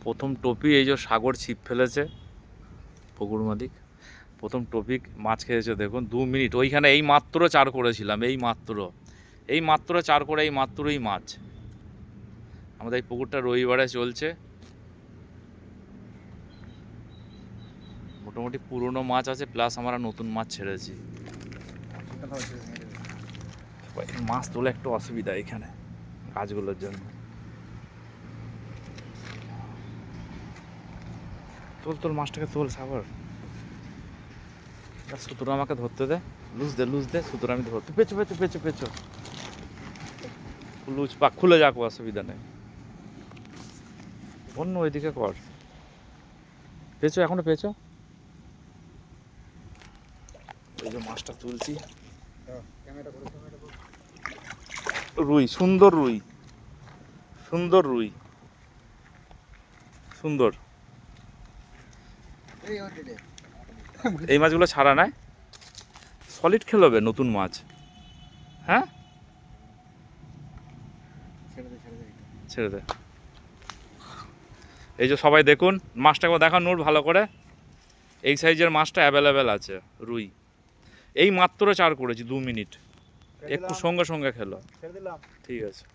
প্রথম টপি এই যে সাগর ছিপ ফেলেছে পুকুর মালিক, প্রথম টপিক মাছ খেয়েছে দেখুন 2 মিনিট। ওইখানে এই মাত্র চার করেছিলাম, এই মাত্র চার করে এই মাত্রই মাছ। আমাদের এই পুকুরটা রবিবারে চলছে, মোটামুটি পুরনো মাছ আছে প্লাস আমরা নতুন মাছ ছেড়েছি। মাছ তোলা একটু অসুবিধা এখানে গাছগুলোর জন্য। তোল মাছটাকে তোল সাগর। সুতোর আমাকে ধরতে দে, লুজ দে সুতোর আমি ধরতে। পেছো লুজ পাক খুলে যাক, অসুবিধা নেই। অন্য ওইদিকে কর, পেছো এখনো পেছো। এই যে মাছটা তুলছি, রুই, সুন্দর রুই সুন্দর। এই মাছগুলো ছাড়া নাই, সলিড খেলবে নতুন মাছ। হ্যাঁ ছেড়ে দে। এই যে সবাই দেখুন মাছটাকে দেখান নূর ভালো করে। এই সাইজের মাছটা অ্যাভেলেবেল আছে রুই। এই মাত্র চার করেছি 2 মিনিট, একটু সঙ্গে খেলো। ঠিক আছে।